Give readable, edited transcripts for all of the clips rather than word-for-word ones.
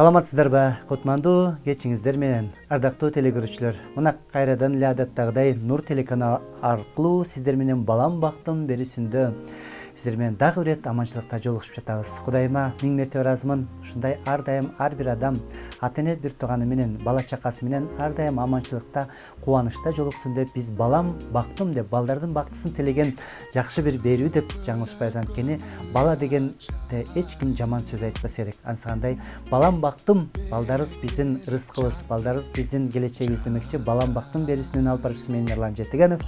Саламатсыздарбы, кутмандуу кечиңиздер менен. Ардактуу телекөрүүчүлөр, мына кайрадан эле адаттагыдай Нур телеканалы аркылуу сиздер менен балам бактым берүүсүндө сиздер менен дагы бир рет аманчылыкта жолугушуп жатабыз. Кудайыма миң мерте ыраазымын. Ушундай ар дайым ар бир адам ата эне бир тууганы менен, бала чакасы менен ар дайым аманчылыкта, кубанычта жолуксун деп биз балам бактым деп, балдардын бактысын тилеген жакшы бир берүү деп жаңылышпайбыз. Анткени бала дегенде эч ким жаман сөз айтпас керек. Ансыгандай балам бактым, балдарыбыз биздин рызкыбыз, балдарыбыз биздин келечегибиз демекчи. Балам бактым берүүсүнүн алып баруучусу мен Эрлан Жетигенов.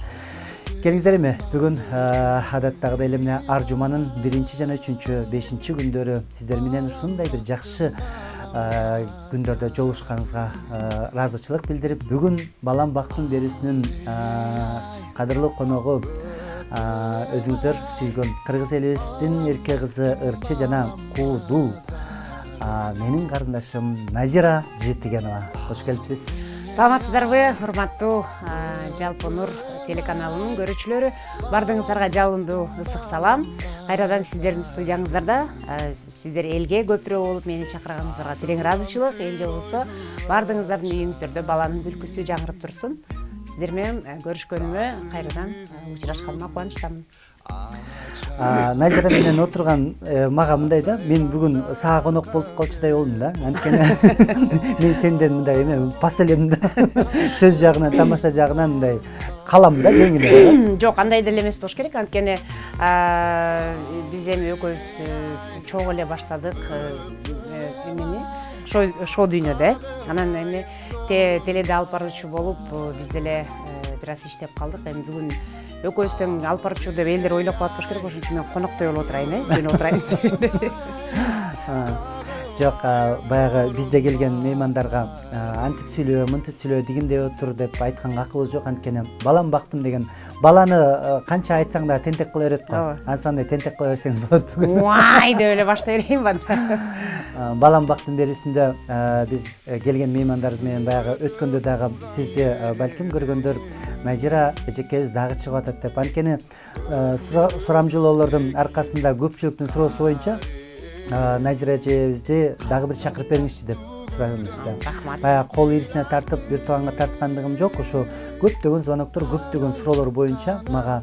Келиңиздер эми бүгүн адаттагыдай эле мына ар жуманын 1 жана 3, 5 күндөрү сиздер менен ушундай бир жакшы күндөрдө жолугушканыңызга ыраазычылык билдирип, бүгүн балам бактым берүүсүнүн кадырлуу коногу өзүңүздөр сүйгөн кыргыз элибиздин эрке кызы ырчы жана куудул менин карындашым Назира Жетигенова. Кош келипсиз. Саламатсыздарбы, урматтуу Жалпы Нур телеканалынын көрүүчүлөрү, бардыгыңыздарга жалындуу ысык салам. Кайрадан сиздердин студияңыздарда сиздер элге көпүрө болуп мени чакырганыңыздарга терең ыраазычылык. Элге болсо бардыгыңыздардын үйүңүздөрдө баланын күлкүсү жаңырып турсун. Сиздер менен көрүшкөнүмө, кайрадан учурашканыма кубанычтамын. Назира менен отурган мага мындай да, мен бүгүн сага конок болуп калчудай болдум да. Анткени мен сенден мындай эме пас элем да. Сөз жагынан, тамаша жагынан мындай калам да, жеңил эле. Жок, андай деле эмес болуш керек. Анткени биз эми экөөбүз чогуу эле баштадык эмени, шоу дүйнөдө. Анан эми теледе алып баруучу болуп биз деле бир аз иштеп калдык. Эми бүгүн экөөбүздөн алып баруучу деп элдер ойлоп калат болуш керек. Ошон үчүн мен коноктой болуп отурайын, жөн отурайын. Жок, баягы бизде келген меймандарга антип сүйлөө, мынтип сүйлөө дегендей отур деп айтканга акыбыз жок. Анткени балам бактым деген баланы канча айтсаң да тентек кыла берет го. Ансандай тентек кыла берсеңиз болот бүгүн. Вай деп эле баштай берейинби? Балам бактым берүүсүндө биз келген меймандарыбыз менен баягы өткөндө дагы сизди балким көргөндөр Назира эжекебиз дагы чыгып атат деп. Анткени сурамжылоолордун аркасында көпчүлүктүн суроосу боюнча Назира эжебизди дагы бир чакырып бериңизчи деп суранышты. Рахмат. Баягы кол ирисине тартып бир тууганга тарткандыгым жок. Ушу көптөгөн звоноктор, көптөгөн суроолор боюнча мага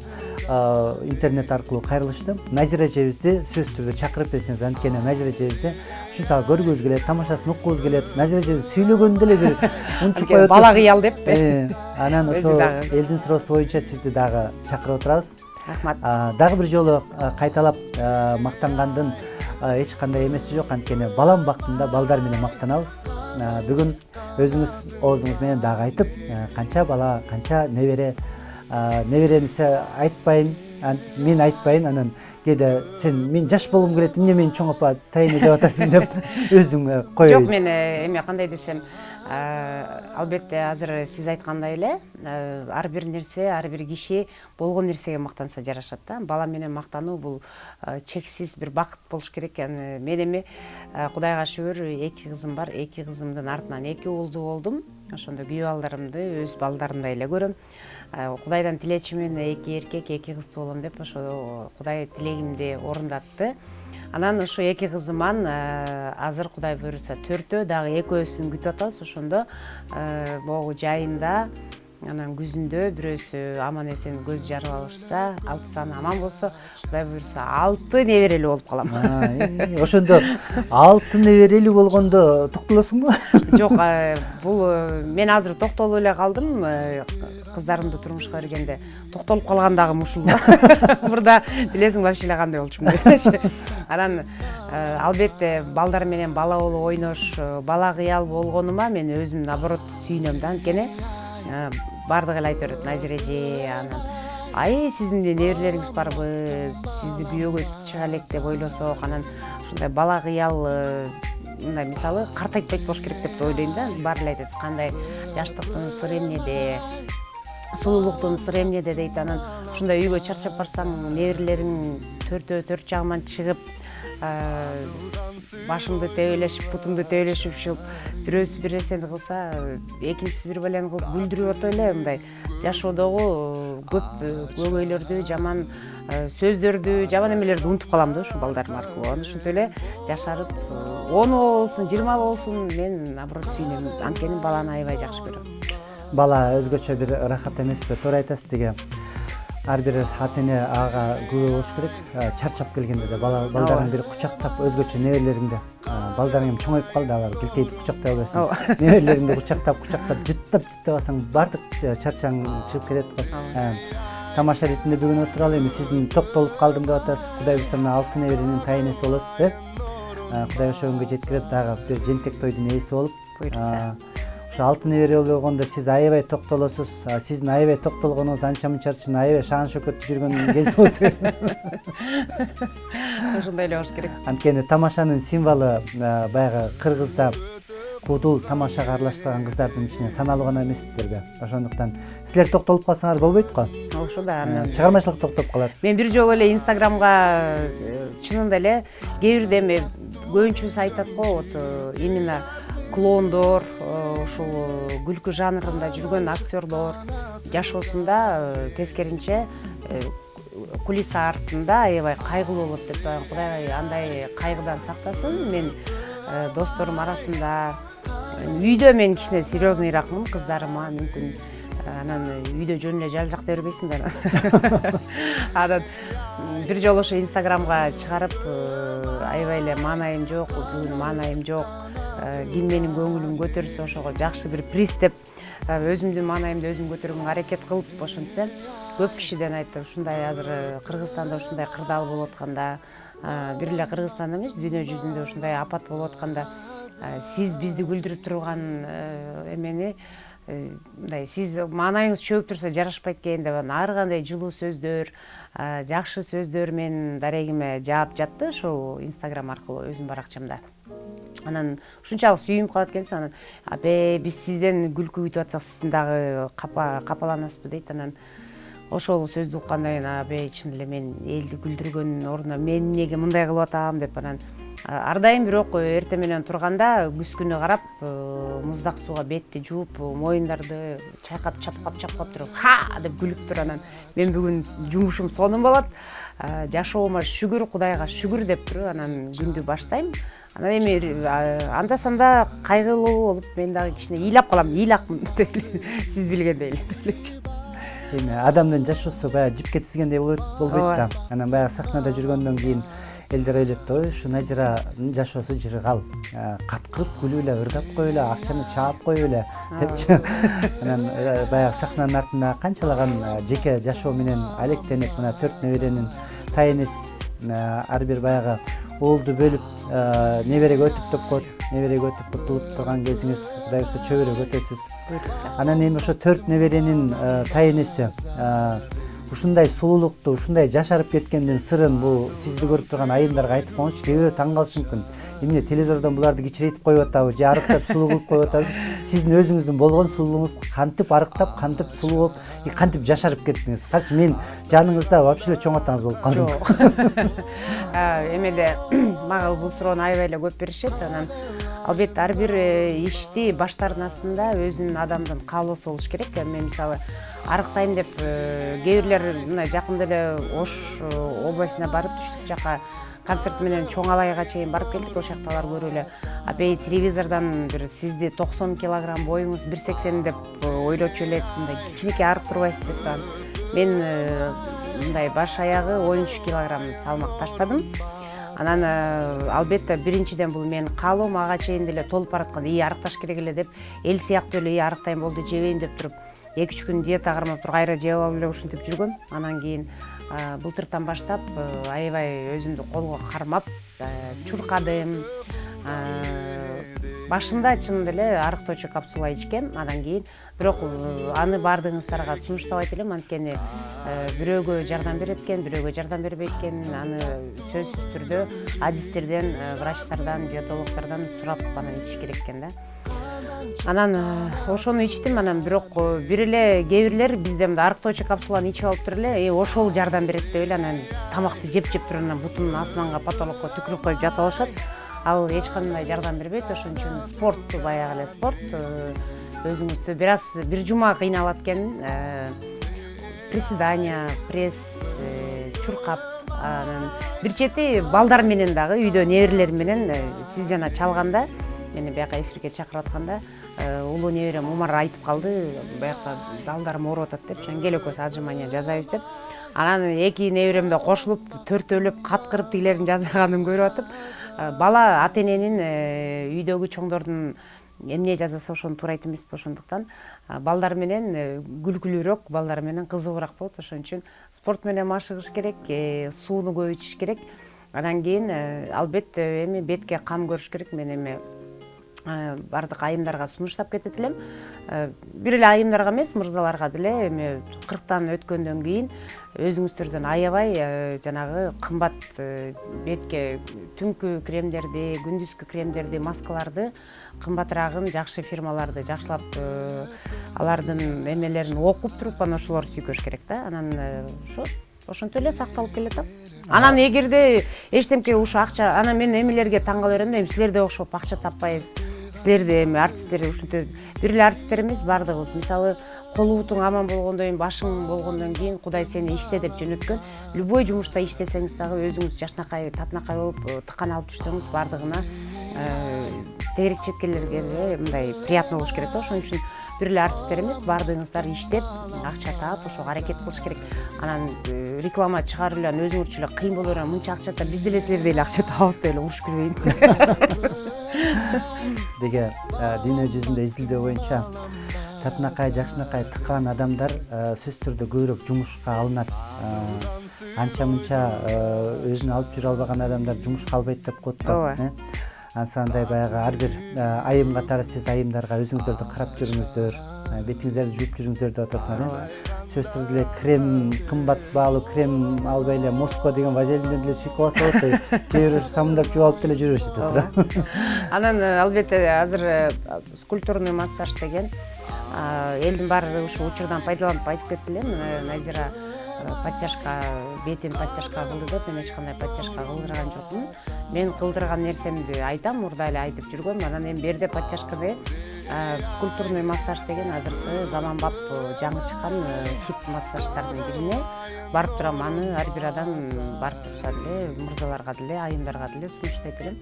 интернет аркылуу кайрылышты. Назира эжебизди сөзсүз түрдө чакырып берсеңиз, анткени Назира эжебизди ушунчалык көргүбүз келет, тамашасын уккубуз келет. Назира эжебиз сүйлөгөндө эле бир унчукпай бала кыял деппи. Анан ошо элдин суроосу боюнча сизди дагы чакырып отурабыз. Рахмат. Дагы бир жолу кайталап мактангандын эч кандай эмеси жок. Анткени балам бактымда балдар менен мактанабыз. Бүгүн өзүңүз оозуңуз менен дагы айтып, канча бала, канча небере, неберениси айтпайын, мен айтпайын. Анан кээде сен мен жаш болгум келет, эмне мени чоң апа тайыны деп атасың деп өзүң коёюн. Жок, мен эме кандай десем, албетте азыр сиз айткандай эле ар бир нерсе, ар бир киши болгон нерсеге мактанса жарашат да. Бала менен мактануу бул чексиз бир бакыт болуш керек. Мен эми Кудайга шүгүр 2 кызым бар. 2 кызымдын артынан 2 уулду болдум. Ошондо күйөө балдарымды өз балдарымдай эле көрөм. Кудайдан тилечимин 2 эркек, 2 кыздуу болом деп, ошо Кудай тилегимди орундатты. Анан ошо 2 кызыман азыр Кудай буйруса 4-тө, дагы экөөсүн күтүп атабыз. Ошондо могу жайында, анан күзүндө бирөөсү аман эсен көз жарып алышса, 6 саны аман болсо, Кудай буйруса 6 неберелүү болуп калам. Ошондо 6 неберелүү болгондо токтолосуңбу? Жок, бул мен азыр токтолуп эле калдым. Кыздарымды турмушка бергенде токтолуп калгандагым ушул да. Мурда билесиң вообще эле кандай болчумун. Анан албетте балдар менен бала болуп ойнош, бала кыял болгонума мен өзүм наоборот сүйүнөм да. Анткени бардыгы эле айтып берет, Назира эже, анан ай сиздин неберелериңиз барбы, сизди күйөөгө чыга элек деп ойлосок, анан ушундай бала кыял мындай мисалы картайтпайт болуш керек деп ойлойм да. Баары эле айтат, кандай жаштыктын сыры эмнеде, сулуулуктун сыры эмнеде дейт. Анан ушундай үйгө чарчап барсаң, неберелериң 4 жагынан чыгып, башыңды тебелешип, бутуңду тебелешип, бирөөсү бир нерсени кылса, экинчиси бир балени кылып күлдүрүп атып эле мындай жашоодогу көп көйгөйлөрдү, жаман сөздөрдү, жаман эмелерди унутуп калам да ушу балдарым аркылуу. Ошентип эле жашарып 10 болсун 20 болсун мен наоборот сүйүнөм, анткени баланы аябай жакшы көрөм. Бала өзгөчө бир ырахат эмеспи, туура айтасыз. Деге ар бир ата эне ага күбө болуш керек. Чарчап келгенде да балдарын бир кучактап, өзгөчө неберелериңди, балдарың эми чоңоюп калды, алар килтейди кучактай албайсың. Неберелериңди кучактап жыттап алсаң баардык чарчаң чыгып кетет го. Тамаша ретинде бүгүн отуралы, эми сиздин токтолуп калдым деп атасыз. Кудай буюрса мына 6 неберенин тайынеси болосуз, Кудай ошо күнгө жеткирип дагы бир жентек тойдун ээси болуп. Буюрса. Ошо 6 небере болгондо сиз аябай токтолосуз. Сиздин аябай токтолгонуңуз анча мынча үчүн аябай шаан шөкөттү жүргөн кез болсо. Ошондой эле болуш керек. Анткени тамашанын символу баягы кыргызда куудул тамашага аралаштырган кыздардын ичинен саналуу гана эмессиздерби? Ошондуктан силер токтолуп калсаңар болбойт го. Ошо да. Чыгармачылык токтоп калат. Мен бир жолу эле Инстаграмга чынында эле кээ бирде эми көбүнчөсү айтат го, вот именно клоундор, ушул күлкү жанрында жүргөн актерлор жашоосунда тескеринче кулиса артында аябай кайгылуу болот деп. Кудай андай кайгыдан сактасын. Мен досторум арасында үйдө мен кичине серьезныйракмын, кыздарыма мүмкүн анан үйдө жөн эле жалжактай бербейсиң да. Анан бир жолу ошо Инстаграмга чыгарып, аябай эле маанайым жок, бүгүн маанайым жок, ким менин көңүлүм көтөрсө ошого жакшы бир приз деп өзүмдүн маанайымды өзүм көтөргөнгө аракет кылып ошентсем, көп кишиден айтты, ушундай азыр Кыргызстанда ушундай кырдаал болуп атканда, бир эле Кыргызстанда эмес, дүйнө жүзүндө ушундай апат болуп атканда, сиз бизди күлдүрүп турган эмени, мындай сиз маанайыңыз чөгүп турса жарашпайт экен деп, ар кандай жылуу сөздөр, жакшы сөздөр менин дарегиме жаап жатты ошол Инстаграм аркылуу өзүмдүн баракчамда. Анан ушунчалык сүйүнүп калат экенсиз. Анан абе биз сизден күлкү күтүп атсак, сиздин дагы капаланасызбы дейт. Анан ошол сөздү уккандан кийин абе чын эле мен элди күлдүргөн ордуна мен эмнеге мындай кылып атам деп, анан ар дайым бирок эртең менен турганда күз күнү карап, муздак сууга бетти жууп, моюндарды чайкап чапкап туруп, ха деп күлүп тур. Анан мен бүгүн жумушум сонун болот, жашоома шүгүр, Кудайга шүгүр деп туруп, анан күндү баштайм. Анан эми анда санда кайгылуу болуп, мен дагы кичине ыйлап калам, ыйлакмын сиз билгендей эле. Эми адамдын жашоосу баягы жипке тизгендей болбойт да. Анан баягы сахнада жүргөндөн кийин элдер ойлойт, ой ушу Назиранын жашоосу жыргал, каткырып күлүп эле, ырдап коюп эле, акчаны чаап коюп эле депчи. Анан баягы сахнанын артында канчалаган жеке жашоо менен алектенип, мына 4 неберенин тайынес, ар бир баягы уулду бөлүп небереге өтүп деп коет, небереге өтүп кутулуп турган кезиңиз, Кудай буюрса чөбөрөгө өтөсүз. Анан эми ошо 4 неберенин тайынеси ушундай сулуулукту, ушундай жашарып кеткендин сырын бул сизди көрүп турган айымдарга айтып коңузчу. Кээ бирөө таң калышы мүмкүн. Эмне телевизордон буларды кичирейтип коюп атабы, же арыктап сулуу кылып коюп атабы? Сиздин өзүңүздүн болгон сулуулугуңуз кантип арыктап, кантип сулуу болуп, кантип жашарып кеттиңиз? Качы мен жаныңызда вообще эле чоң атаңыз болуп калдым. Жок. Эмеде мага бул суроону аябай эле көп беришет. Анан албетте ар бир ишти баштардын астында өзүнүн адамдын каалоосу болуш керек. Мен мисалы арыктайм деп кээ бирлер мына жакында эле Ош областына барып, түштүк жака концерт менен Чоң Алайга чейин барып келдик. Ошол жакталар көрүп эле абей телевизордон бир сизди 90 килограмм, боюңуз 180 деп ойлочу элек, мындай кичинекей арып турбайсыз деп. Мен мындай баш аягы 13 килограмм салмак таштадым. Анан албетте биринчиден бул менин каалоом, ага чейин деле толуп баратканда арыкташ керек эле деп, эл сыяктуу эле арыктайм болду, жебейм деп туруп 2-3 күн диета кармап туруп кайра жеп алып эле ушинтип жүргөм. Анан кийин былтыртан баштап аябай өзүмдү колго кармап чуркадым. Башында чынында эле арыктоочу капсула ичкем. Андан кийин бирок аны баардыгыңыздарга сунуштабайт элем, анткени бирөөгө жардам берет экен, бирөөгө жардам бербейт экен. Аны сөзсүз түрдө адистерден, врачтардан, диетологдордон сурап анан ичиш керек экен да. Анан ошону ичтим. Анан бирок бир эле кээ бирлер бизде мындай арыктоочу капсуланы ичип алып туруп эле, ошол жардам берет деп эле анан тамакты жеп туруп анан бутун асманга, потолокко түкүрүп коюп жатып алышат. Ал эч кандай жардам бербейт. Ошон үчүн спорт, баягы эле спорт, өзүңүздү бир жума кыйналат экен, приседания, пресс, чуркап, Анан бир чети балдар менен дагы үйдө неберелер менен сиз жана чалганда мени бияка эфирге чакырып атканда улуу неберем Умар айтып калды, бияка далдарым ооруп атат деп, кел экөөбүз отжимание жасайбыз деп. Анан эки неберемде кошулуп төртөөлөп каткырып тигилердин жасаганын көрүп атып, бала ата эненин үйдөгү чоңдордун эмне жасаса ошону туурайт эмеспи, ошондуктан балдар менен күлкүлүүрөөк, балдар менен кызыгуураак болот. Ошон үчүн спорт менен машыгыш керек, сууну көп ичиш керек. Анан кийин албетте эми бетке кам көрүш керек. Мен эми бардык айымдарга сунуштап кетет элем. Бир эле айымдарга эмес, мырзаларга деле эми 40тан өткөндөн кийин өзүңүздөрдөн аябай жанагы кымбат бетке түнкү кремдерди, күндүзгү кремдерди, маскаларды кымбатыраагын жакшы фирмаларды жакшылап алардын эмелерин окуп туруп анан ошолорду сүйкөш керек да. Анан ошентип эле сакталып келет. Анан эгерде эчтемке ушу акча, анан мен эмелерге таң кала берем да, эми силерде окшоп акча таппайбыз. Силерде эми артисттер ушинтип, бир эле артисттер эмес, бардыгыбыз. Мисалы, кол убутуң аман болгондон кийин, башың болгондон кийин Кудай сени иште деп жөнөткөн. Любой жумушта иштесеңиз дагы өзүңүз жашнакай, татынакай болуп, тыкан алып жүрсөңүз бардыгына тегерек четкелерге мындай приятно болуш керек да. Ошон үчүн бир эле артисттер эмес, бардыгыңыздар иштеп, акча таап, ошого аракет кылыш керек. Анан реклама чыгарып эле өзүңүзчө эле кыйын боло берет. Мынча акча тап, биз деле силердей эле акча табабыз деп эле урушуп кирбейин. Деге дүйнө жүзүндө изилдөө боюнча татынакай, жакшынакай тыккан адамдар сөзсүз түрдө көбүрөөк жумушка алынат. Анча мынча өзүнө алып жүрө албаган адамдар жумушка албайт деп коет да. Ансандай баягы ар бир айым катары сиз айымдарга өзүңүздөрдү карап жүрүңүздөр, бетиңиздерди жууп жүрүңүздөр деп атасыңар. Сөзсүз түрдө эле крем, кымбат баалуу крем албай эле Москва деген вазелинден деле сүйкөп алса болот. Кээ бирөө самындап жууп алып деле жүрө беришет. Анан албетте азыр скульптурный массаж деген элдин баары ушу учурдан пайдаланып айтып кетти элем. Назира подтяжка, бетин подтяжка кылды деп, мен эч кандай подтяжка кылдырган жокмун. Мен кылдырган нерсемди айтам, мурда эле айтып жүргөм. Анан эми берде подтяжка деген скульптурный массаж деген азыркы заманбап жаңы чыккан хит массаждардын бирине барып турам. Аны ар бир адам барып турса деле, мырзаларга деле, айымдарга деле сунуштайт элем.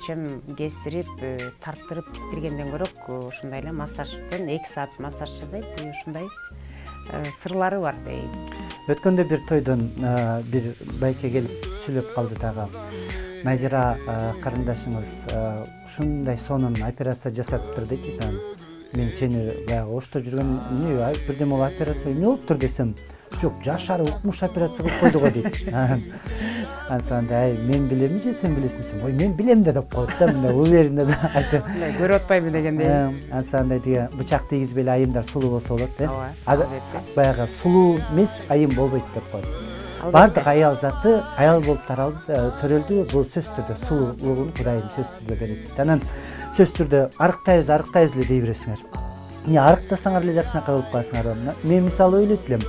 Чем кестирип, тарттырып, тиктиргенден көрөк ушундай эле массаждын 2 саат массаж жасайт. Ушундай сырлары бар дейм. Өткөндө бир тойдон бир байке келип сүйлөп калды дагы. Назира карындашыңыз ушундай сонун операция жасатыптыр дейт. Мен сени баягы оштоп жүргөн бирдеме болуп операция эмне болуптур десем, жок, жашары укмуш операция кылып койду го дейт. Ансандай мен билемби же сен билесиңби? Ой, мен билем деп коет да, мындай уверенно да айтып. Көрүп атпайбы дегендей. Ансандай деген бычак тийгизбей эле айымдар сулуу болсо болот, баягы сулуу эмес айым болбойт деп коет. Бардык аял заты аял болуп төрөлдү, бул сөзсүз түрдө сулуулугун Кудайым сөзсүз түрдө берет. Анан сөзсүз түрдө арыктайбыз эле дей бересиңер. Эмне арыктасаңар эле жакшынакай болуп каласыңар. Мен мисалы ойлойт элем.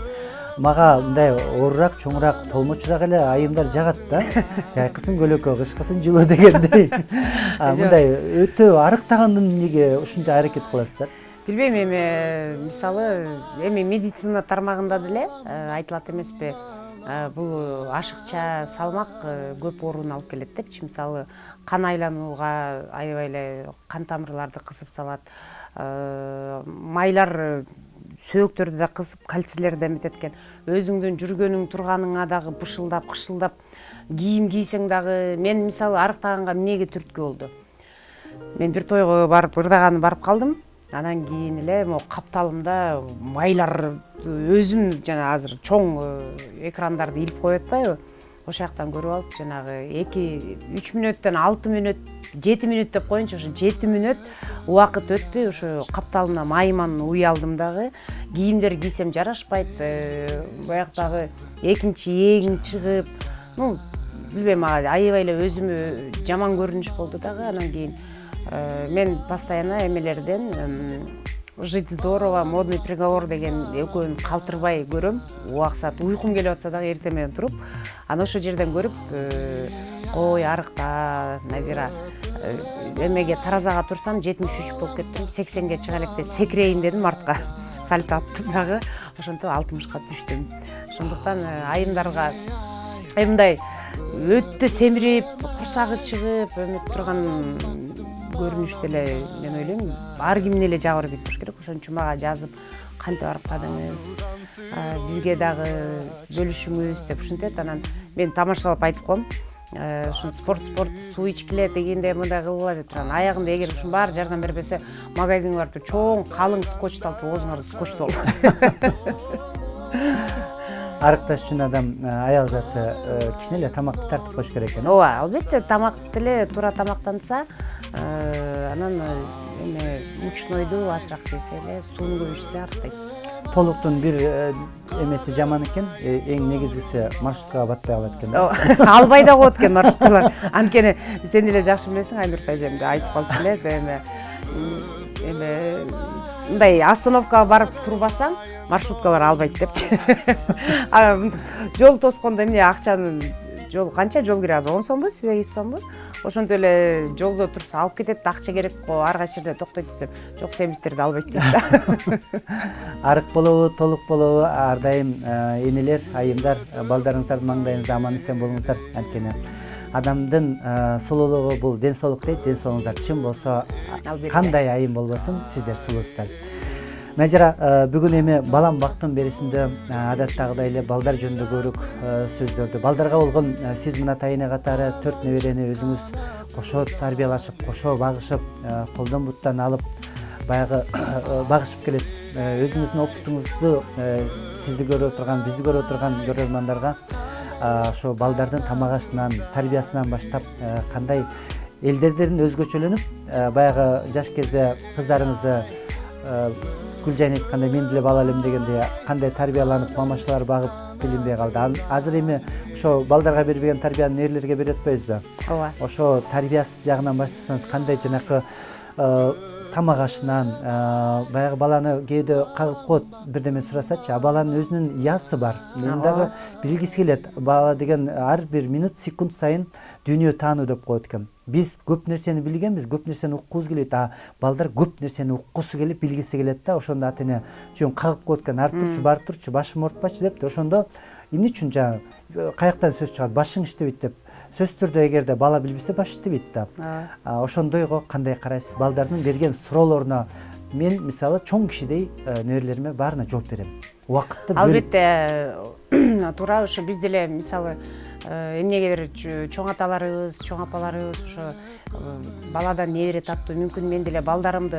Мага мындай оорураак, чоңураак, толмочураак эле айымдар жагат да. Жайкысын көлөкө, кышкысын жылуу дегендей. Мындай өтө арыктагандын эмнеге ушунча аракет кыласыздар? Билбейм, эми мисалы эми медицина тармагында деле айтылат эмеспи? Бул ашыкча салмак көп ооруну алып келет депчи. Мисалы кан айланууга аябай эле кан тамырларды кысып салат. Майлар сөөктөрдү да кысып, кальцийлерди эметет экен. Өзүңдүн жүргөнүң, турганыңа дагы бышылдап, кышылдап, кийим кийсең дагы. Мен мисалы арыктаганга эмнеге түрткү болду? Мен бир тойго барып, ырдаганы барып калдым. Анан кийин эле могу капталымда майлар өзүм жана азыр чоң экрандарды илип коюп атпайбы? Ошол жактан көрүп алып, жанагы 2-3 мүнөттөн 6 мүнөт, 7 мүнөт деп коеюнчу, ошо 7 мүнөт убакыт өтпөй ошо капталымда майыман уялдым дагы. Кийимдер кийсем жарашпайт, баягы экинчи ээң чыгып, билбейм, аябай эле өзүмө жаман көрүнүш болду дагы. Анан кийин мен постоянно эмелерден Жить здорово, модный приговор деген экөөнү калтырбай көрөм. Убаксат уйкум келип атса дагы эртең менен туруп, аны ошол жерден көрүп, кой арыкта, Назира, эмеге таразага турсам 73 болуп кеттим, 80ге чыга электе секирейин дедим артка. Сальто аттым дагы, ошентип 60ка түштүм. Ошондуктан айымдарга мындай өтө семирип, курсагы чыгып өмөп турган көрүнүштө эле мен ойлойм, ар кимдин эле жабыры бүтүш керек. Ошон үчүн мага жазып, кантип баркадыңыз, бизге дагы бөлүшүңүз деп ушинтет. Анан мен тамашалап айтып коем. Ушун спорт суу ичкиле дегенде мындай кылгыла деп турган. Аягында эгер ушун баары жардам бербесе, магазинге барып чоң калың скотчты алып оозуңарды скотчтоп арыкташ үчүн адам аял заты кичине эле тамакты тартып коюш керек экен. Ооба, албетте тамакты эле туура тамактанса, анан эме мучнойду азыраак жесе эле, сууну көп ичсе арыктайт. Толуктун бир эмеси жаман экен, эң негизгиси маршруткага батпай калат экен. Албай да коет экен маршруткалар. Анткени сен эле жакшы билесиң, Айнурт эжем да айтып калчу эле, эме мындай остановкага барып турбасаң, маршруткалар албайт депчи. Жол тоскондо эмне акчаны жол канча жол кире азыр 10 сомбу, 8 сомбу? Ошентип эле жолдо турса алып кетет, акча керек го, ар кайсы жерде токтойт десем, жок семистерди албайт дейт да. Арык болобу, толук болобу, ар дайым энелер, айымдар, балдарыңыздардын маңдайыңызда аман эсен болуңуздар. Анткени адамдын сулуулугу бул ден соолук дейт. Ден соолугуңуздар чын болсо, кандай айым болбосун, сиздер сулуусуздар. Назира, бүгүн эми балам бактым берүүсүндө адаттагыдай эле балдар жөнүндө көбүрөөк сөздөрдү, балдарга болгон сиз мына тайыны катары 4 неберени өзүңүз кошо тарбиялашып, кошо багышып, колдон буттан алып, баягы багышып келесиз. Өзүңүздүн опытуңузду сизди көрүп турган, бизди көрүп турган көрөрмандарга ошо балдардын тамак ашынан, тарбиясынан баштап кандай элдердин өзгөчөлөнүп, баягы жаш кезде кыздарыңызды Гүлжан айткандай, мен деле бала элем дегенде кандай тарбияланып, мамашалар багып билинбей калды. Азыр эми ошо балдарга бербеген тарбияны нерлерге берип атпайбызбы? Ооба. Ошо тарбиясы жагынан баштасаңыз, кандай жанакы тамак ашынан, баягы баланы кээде кагып коет, бирдеме сурасачы, баланын өзүнүн ясы бар. Мен дагы билгиси келет. Бала деген ар бир минут, секунд сайын дүйнө таануу деп коет экен. Биз көп нерсени билгенбиз, көп нерсени уккубуз келет, балдар көп нерсени уккусу келип, билгиси келет да, ошондо ата эне жөн кагып коет экен, ары турчу, бары турчу, башым оорутпачы депти. Ошондо эмне үчүн жаңы каяктан сөз чыгат, башың иштебейт деп. Сөзсүз түрдө эгерде бала билбесе, баш иштебейт да. Ошондойго кандай карайсыз? Балдардын берген суроолоруна мен мисалы чоң кишидей неберелериме баарына жооп берем. Убакытты бөлүп. Албетте, туура ошо биз деле мисалы эмнегедир чоң аталарыбыз, чоң апаларыбыз ошо баладан небере таптуу, мүмкүн мен деле балдарымды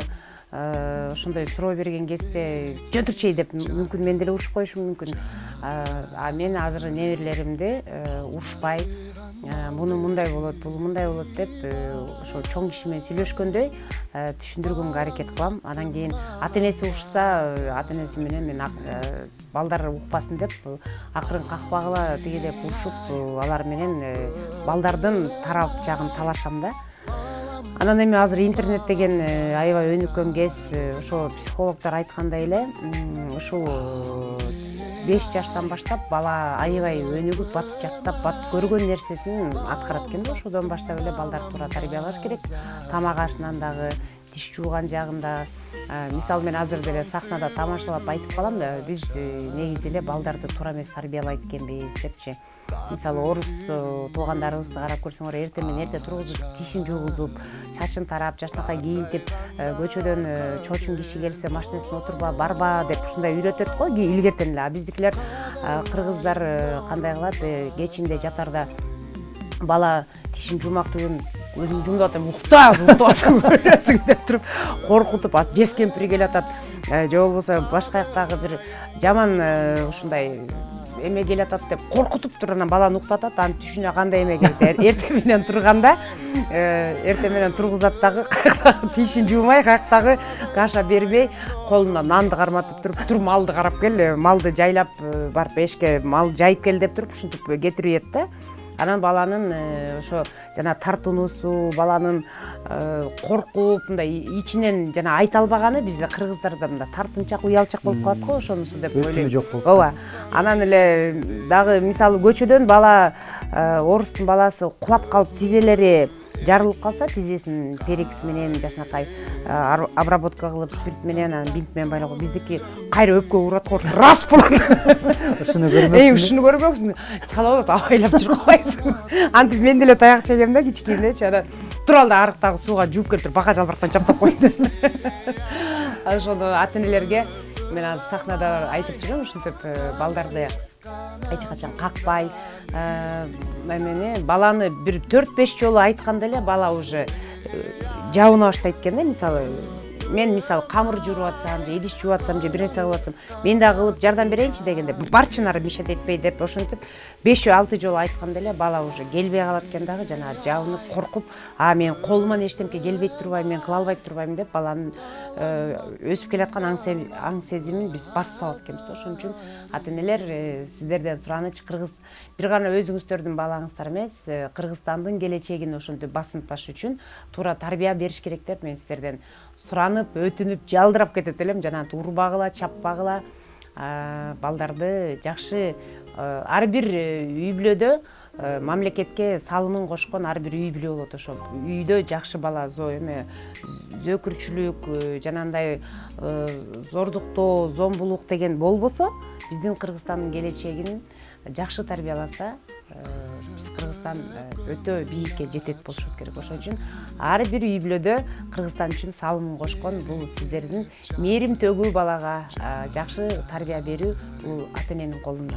ошондой суроо берген кезде жөтүрчей деп мүмкүн мен деле урушуп коюшум мүмкүн. Мен азыр неберелеримди урушпай, муну мындай болот, бул мындай болот деп ошо чоң киши менен сүйлөшкөндөй түшүндүргөнгө аракет кылам. Андан кийин ата энеси урушса, ата энеси менен мен балдар укпасын деп акырын какпагыла тигилеп урушуп, алар менен балдардын тарап жагын талашам да. Анан эми азыр интернет деген аябай өнүккөн кез, ошо психологдор айткандай эле, ушул 5 жаштан баштап бала аябай өнүгүп, бат жактап, бат көргөн нерсесин аткарат экен да. Ошодон баштап эле балдар туура тарбиялаш керек. Тамак ашынан дагы, тиш жууган жагында. Мисалы мен азыр деле сахнада тамашалап айтып калам да, биз негизи эле балдарды туура эмес тарбиялайт экенбиз депчи. Мисалы орус туугандарыбызды карап көрсөңөр, эртең менен эрте тургузуп, тишин жуугузуп, чачын тарап, жакшынакай кийинтип, көчөдөн чочун киши келсе машинесине отурба, барба деп ушундай үйрөтөт го илгертен эле. Биздикилер кыргыздар кандай кылат, кечинде жатарда бала тишин жуумактыгын өзүң жумдап атам, уктап көрөсүң деп туруп коркутуп, жез кемпири келатат, же болбосо башка жактагы бир жаман ушундай эме келатат деп коркутуп туруп анан баланы уктатат, анын түшүнө кандай эме келет. Эртең менен турганда, эртең менен тургузат дагы, каяктагы тишин жуумай, каяктагы каша бербей, колуна нанды карматып туруп, малды карап кел, малды жайлап барып эшикке мал жайып кел деп туруп, ушинтип кетирет да. Анан баланын ошо жана тартынуусу, баланын коркуп, мындай ичинен жана айта албаганы бизде кыргыздарда мындай тартынчак, уялчак болуп калат го, ошонусу деп ойлойм. Жок болуп. Ооба. Анан эле дагы мисалы көчөдөн бала, орустун баласы кулап калып тизелери жарылып калса тизесин перекс менен жашынакай обработка кылып спирт менен анан бинт менен байлап биздики кайра өпкөгө урат го раз болот. Ушуну көрмөксүң. Ушуну көрмөксүң. Чалып атып абайлап жүрүп калбайсың. Антип мен деле таяк чегем да кичикендечи анан тура алда арыктагы сууга жууп келтирип бака жалбырактан чаптап койду. Ошону ата-энелерге мен азыр сахнада айтып жүрөм, ушинтип балдарды эч качан какпай, эмени баланы бир 4-5 жолу айтканда эле бала уже жабына баштайт экен да. Мен мисалы камыр жууруп атсам, же идиш жууп атсам, же бир нерсе кылып атсам, мен да кылып жардам берейинчи дегенде барчынары мешет этпей деп ошентип 5-6 жолу айтканда эле бала уже келбей калат экен дагы, жана жабынып коркуп, мен колуман эчтемке келбейт турбайм, мен кыла албай турбайм деп баланын өсүп келаткан аң сезимин биз басып салат экенбиз да. Ошон үчүн ата-энелер сиздерден сураныч, кыргыз бир гана өзүңүздөрдүн балаңыздар эмес, Кыргызстандын келечегин ошентип басынтпаш үчүн туура тарбия бериш керек деп мен сиздерден суранып, өтүнүп, жалдырап кетет элем. Жана урбагыла, чаппагыла, балдарды жакшы ар бир үй бүлөдө мамлекетке салымын кошкон ар бир үй бүлө болот. Ошо үйдө жакшы бала зөөкүрчүлүк, жанагындай зордуктоо, зомбулук деген болбосо, биздин Кыргызстандын келечегин жакшы тарбияласа, биз Кыргызстан өтө бийикке жетет болушубуз керек. Ошон үчүн ар бир үй бүлөдө Кыргызстан үчүн салымын кошкон бул сиздердин мээрим төгүү балага жакшы тарбия берүү бул ата-эненин колунда.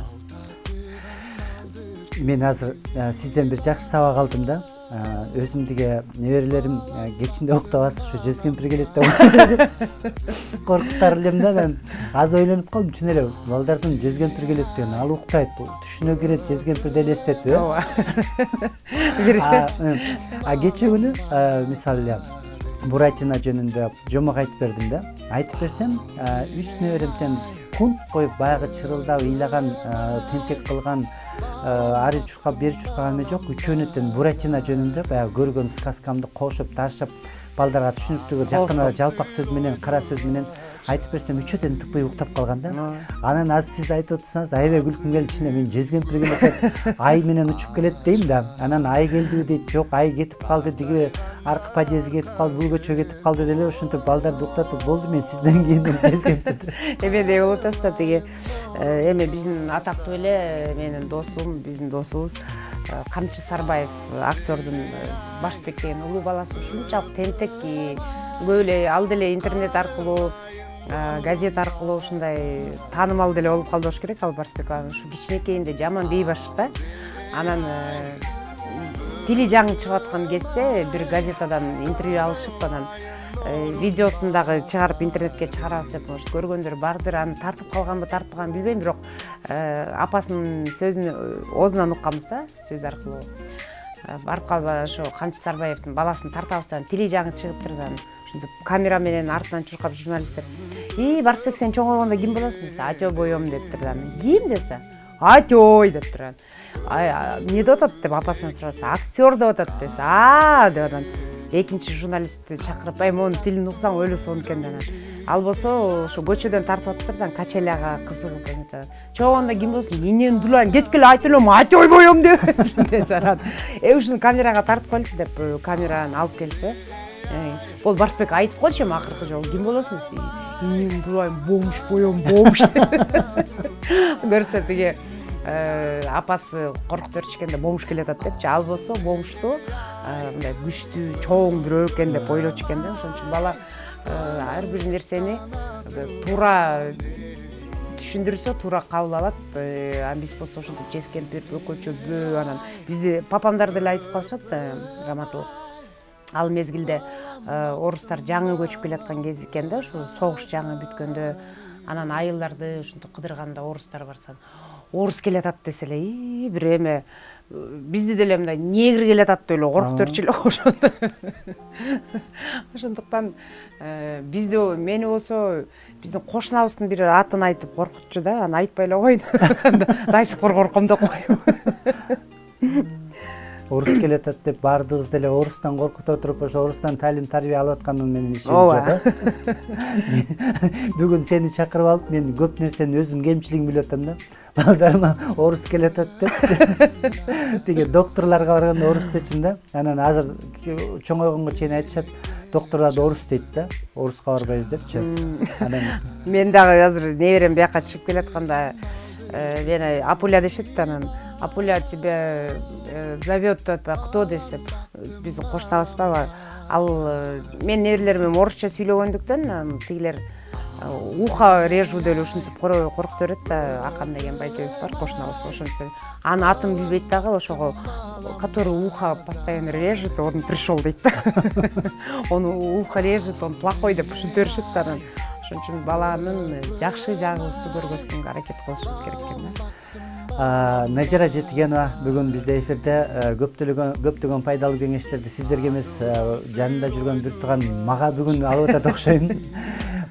Мен азыр сизден бир жакшы сабак алдым да. Өзүмдүге неберелерим кечинде уктабас ушу жез кемпир келет деп коркуптар элем да. Анан аз ойлонуп калдым, чын эле балдардын жез кемпир келет деген ал уктайт, түшүнө кирет, жез кемпирди элестетип. Ооба. Кечээ күнү мисалы эле Буратино жөнүндө жомок айтып бердим да. Айтып берсем 3 неберемден кунт коюп баягы чырылдап ыйлаган, тентек кылган ары чуркап бери чуркаган эме жок. Үчөөнүтөн Буратино жөнүндө баягы көргөн сказкамды кошуп ташып балдарга түшүнүктүү жакын жалпак сөз менен, кара сөз менен айтып берсем үчөөдөн тыкпай уктап калган да. Анан азыр сиз айтып отурсаңыз аябай күлкүм келди. Чын мен жез кемпир келет, ай менен учуп келет дейм да. Анан ай келдиби дейт, жок ай кетип калды, диги аркы подъезд кетип калды, бул көчө кетип калды деле ошентип балдарды уктатып болду. Мен сизден кийин жез кемпирди. Эмедей болуп атасыздар тиги эми биздин атактуу эле менин досум, биздин досубуз Камчы Сарбаев актёрдун Барсбек деген улуу баласы ушунчалык тентек, көп эле ал деле интернет аркылуу, газет аркылуу ушундай таанымал деле болуп калды болуш керек. Ал Барсбек ушу кичинекейинде жаман бейбаш да. Анан тили жаңы чыгып аткан кезде бир газетадан интервью алышып, анан видеосун дагы чыгарып интернетке чыгарабыз деп көргөндөр бардыр. Аны тартып калганбы, тартпаганбы билбейм, бирок апасынын сөзүн оозунан укканбыз да, сөз аркылуу. Барып калып ошо Камчы Сарбаевдин баласын тартабыздан тили жаңы чыгыптыр да. Ушинтип камера менен артынан чуркап журналисттер: Барсбек сен чоңойгондо ким болосуң десе, ачо боем дептир да. Ким десе, ачой дептир. Эмне деп атат деп апасынан сураса, актер деп атат десе, деп анан экинчи журналистти чакырып, монун тилин уксаң өлө сонун экен да. Ал болсо ошо көчөдөн тартып атыптыр да, качеляга кызыгып эмете. Чоңойгондо ким болосуң? Инен дулан кечке эле айтып элем, ачой боем деп. Анан ушуну камерага тартып коелучу деп камераны алып келсе, бул Барсбек айтып койчу эми акыркы жолу ким болосуң десе, инен дулан бомж боем, бомж. Көрсө тиги апасы коркуп беришкенде бомж келе атат депчи. Ал болсо бомжду мындай күчтүү, чоң бирөө экен деп ойлочу экен да. Ошон үчүн бала ар бир нерсени туура түшүндүрсө туура кабыл алат. Биз болсо ошентип жез кемпир, бөкөчө, анан бизди папамдар деле айтып калышат, Раматул. Ал мезгилде орустар жаңы көчүп келаткан кез экен да, ушу согуш жаңы бүткөндө, анан айылдарды ушинтип кыдырганда орустар барса, орус келатат десе эле, бир эме бизди деле мындай негр келатат деп эле коркуп төрчү эле. Ошондуктан бизди, мени болсо биздин кошунабыздын бири атын айтып коркутчу да, аны айтпай эле койдум. Дайсыпкор корком деп койдум. орус келатат деп баардыгыбыз деле орустан коркута отуруп ошо орустан талим тарбия алып атканын менин ишим ооба. жок. Бүгүн сени чакырып алып мен көп нерсени өзүм кемчилигин билип атам да. Балдарыма орус келатат деп. Тиги докторлорго барганда орус дечим да. Анан азыр чоңойгонго чейин айтышат, докторлор да орус дейт да. Орусга барбайбыз депчи. Анан Мен дагы азыр неберем бияка чыгып келатканда мени Апуля дешет, анан Апуля тебя зовет кто десеп, биздин коштабызбы, ал мен неберелерим орусча сүйлөгөндүктөн тигилер уха режу деле ушинтип коркуп берет да. Акан деген байкебиз бар, кошунабыз, ошончо анын атын билбейт дагы, ошого который уха постоянно режет, он пришел дейт да. Он уха режет, он плохой деп ушинте беришет да. Анан ошон үчүн баланын жакшы жагыбызды көргөзгөнгө аракет кылышыбыз керек экен да. Назира Жетигенова бүгүн бизде эфирде көптөгөн пайдалуу кеңештерди сиздерге эмес жанында жүргөн бир тууган мага бүгүн алып атат окшойм.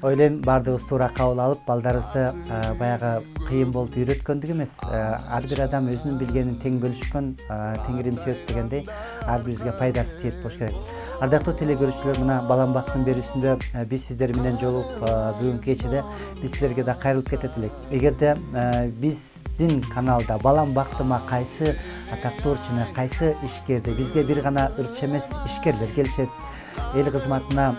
Ойлойм баардыгыбыз туура кабыл алып, балдарыбызды баягы кыйын болуп үйрөткөндүк эмес, ар бир адам өзүнүн билгенин тең бөлүшкөн, теңирим сүйөт дегендей ар бирибизге пайдасы тиет болуш керек. Ардактуу телекөрүүчүлөр, мына Балам бактын берүүсүндө биз сиздер менен жолугуп бүгүнкү кечеде биз силерге да кайрылып кетет элек. Эгерде биздин каналда Балам бактыма кайсы атактуу ырчыны, кайсы ишкерди, бизге бир гана ырчы эмес ишкерлер келишет, эл кызматына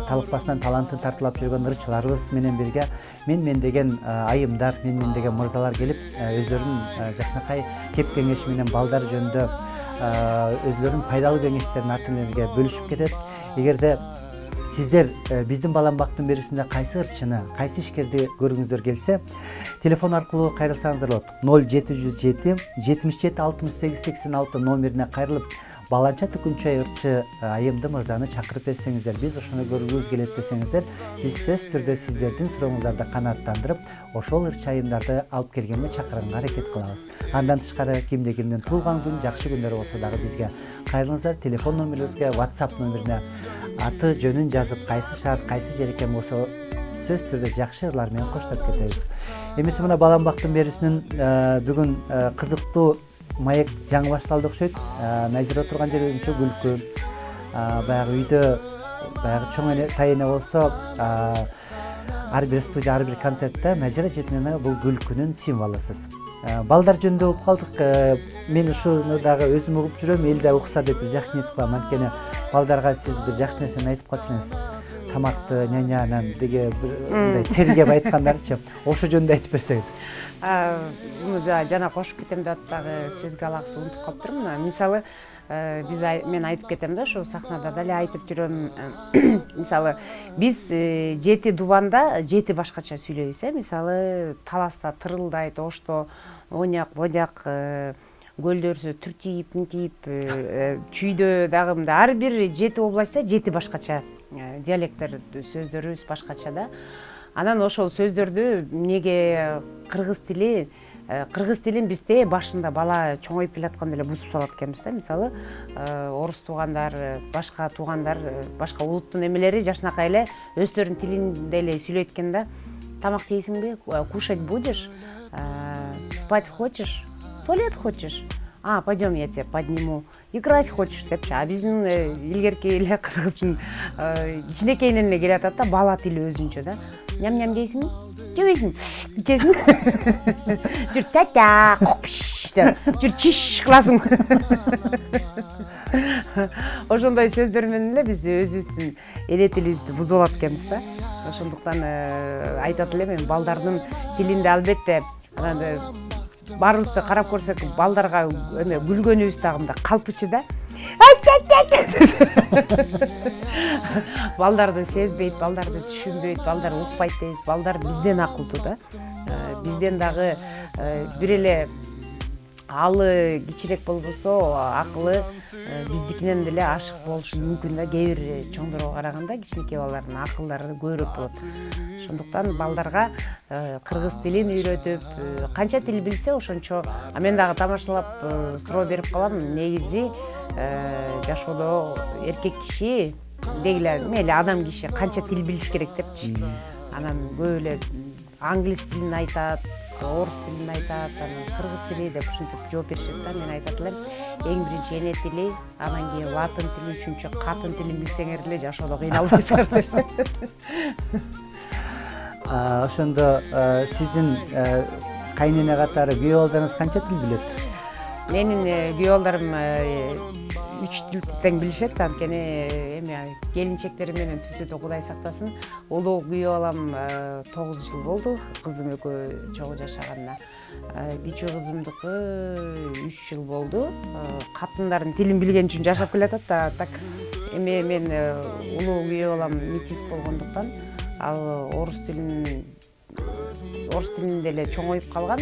талыкпастан талантын тартуулап жүргөн ырчыларыбыз менен бирге мен деген айымдар, мен деген мырзалар келип өздөрүнүн жакшынакай кеп кеңеши менен балдар жөнүндө өзлөрүнүн пайдалуу кеңештерин артынан элге бөлүшүп кетет. Эгерде сиздер биздин Балам бактын берүүсүндө кайсы ырчыны, кайсы ишкерди көргүңүздөр келсе, телефон аркылуу кайрылсаңыздар болот. 0707 77 68 86 номерине кайрылып, баланча түкүнчөй ырчы айымды мырзаны чакырып берсеңиздер, биз ошону көргүбүз келет десеңиздер, биз сөзсүз түрдө сиздердин сурооңуздарды канааттандырып, ошол ырчы айымдарды алып келгенге чакырганга аракет кылабыз. Андан тышкары кимдин туулган күн, жакшы күндөр болсо дагы бизге кайрылыңыздар. Телефон номерибизге, WhatsApp номерине аты жөнүн жазып, кайсы шаар, кайсы жер экен болсо сөзсүз түрдө жакшы ырлар менен коштоп кетебиз. Эмесе мына Балам бактын берүүсүнүн бүгүн кызыктуу маек жаңы башталды окшойт. Назира турган жер өзүнчө күлкү. Баягы үйдө баягы чоң тайыны болсо, ар бир студия, ар бир концертте Назира Жетигенова бул күлкүнүн символусуз. Балдар жөнүндө угуп калдык. Мен ушуну дагы өзүм угуп жүрөм, эл да укса деп жакшы ниет кылам. Анткени балдарга сиз бир жакшы нерсени айтып калсаңыз, тамакты нянянан деге бир мындай тергеп айткандарчы, ошо жөнүндө айтып берсеңиз. Муну да жана кошуп кетем деп дагы сөзгө алагысы унутуп калыптырмын. Мисалы, мен айтып кетем да, ошо сахнада деле айтып жүрөм. Мисалы, биз жети дубанда жети башкача сүйлөйбүз, мисалы, таласта тырылдайт, ошто оняк, бодяк, көлдөрсү түртип, мынтип, чүйдө дагы мындай ар бир жети областта жети башкача диалекттер, сөздөрүбүз башкача да. Анан ошол сөздөрдү эмнеге кыргыз тилин бизде башында бала чоңоюп келатканда эле бузуп салат экенбиз да. Мисалы, орус туугандар, башка туугандар, башка улуттун эмелери жашынакай эле өздөрүнүн тилинде эле сүйлөйт экен да. Тамак жейсиңби? Кушать будешь? Спать хочешь? Туалет хочешь? Пойдем, я тебя подниму. Играть хочешь депчи. А биздин илгерки эле кыргыздын кичинекейинен эле келатат да, бала тили өзүнчө да. Ням-ням жейсиңби? Жебейсиңби? Ичесиңби? Жүр та-та, деп, жүр чиш кыласыңбы? Ошондой сөздөр менен эле биз өзүбүздүн эне тилибизди бузуп алат экенбиз да. Ошондуктан айтат элем, балдардын тилинде албетте баарыбызды карап көрсөк, балдарга эме күлгөнүбүз дагы мындай калпычы да. Балдарды сезбейт, балдарды түшүнбөйт, балдар укпайт дейбиз. Балдар бизден акылдуу да. Бизден дагы бир эле алы кичирээк болбосо, акылы биздикинен деле ашык болушу мүмкүн да. Кээ бир чоңдорго караганда кичинекей балдардын акылдары көбүрөөк болот. Ошондуктан балдарга кыргыз тилин үйрөтүп, канча тил билсе ошончо. Мен дагы тамашалап суроо берип калам. Негизи жашоодо эркек киши дегиле мейли адам киши канча тил билиш керек депчи. Анан көп эле англис тилин айтат, орус тилин айтат, анан кыргыз тили деп ушинтип жооп беришет да. Мен айтат элем, эң биринчи эне тили, анан кийин латын тили, үчүнчү катын тилин билсеңер деле жашоодо кыйналбайсыңар деп. Ошондо сиздин кайнене катары күйөө балдарыңыз канча тил билет? Менин күйөө балдарым 3 тилди тең билишет, анткени эми келинчектерим менен түтүдө Кудай сактасын. Улуу күйөө балам 9 жыл болду, кызым экөө чогуу жашаганына. Кичүү кызымдыкы 3 жыл болду. Катындардын тилин билген үчүн жашап келатат да. Так эми мен улуу күйөө балам метис болгондуктан ал орус тилин деле чоңоюп калган.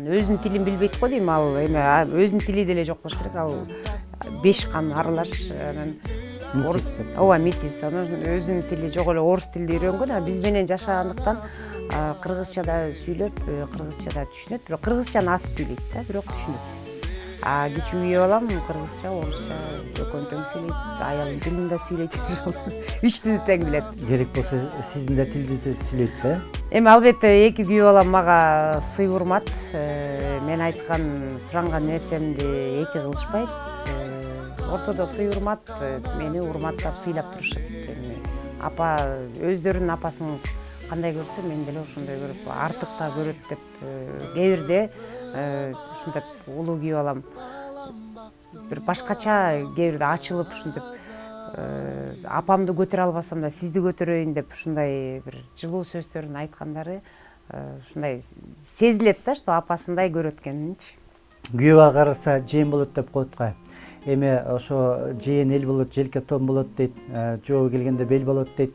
Өзүнүн тилин билбейт го дейм, ал эми өзүнүн тили деле жок болуш керек. Ал 5 кан аралаш, анан орус, ооба, метис. Анан өзүнүн тили жок эле орус тилди үйрөнгөн. Биз менен жашагандыктан кыргызча да сүйлөп, кыргызча да түшүнөт. Бирок кыргызчаны аз сүйлөйт да, бирок түшүнөт. Кичүү күйөө балам кыргызча, орусча экөөнү тең сүйлөйт. Аялдын тилин да сүйлөйт. 3 тилди тең билет. Керек болсо сиздин да тилди сүйлөйт да? Эми албетте эки күйөө балам мага сый урмат. Мен айткан, суранган нерсемди эки кылышпайт. Ортодо сый урмат, мени урматтап, сыйлап турушат. Апа өздөрүнүн апасын кандай көрсө, мен деле ошондой көрүп, артык да көрөт деп, кээ бирде ушинтип улуу күйөө балам бир башкача, кээ бирде ачылып ушинтип апамды көтөрө албасам да сизди көтөрөйүн деп ушундай бир жылуу сөздөрүн айткандары ушундай сезилет да, что апасындай көрөт экенинчи. Күйөө бала караса жээн болот деп коет го. Эми ошо жээн эл болот, желке том болот дейт, жообу келгенде бел болот дейт.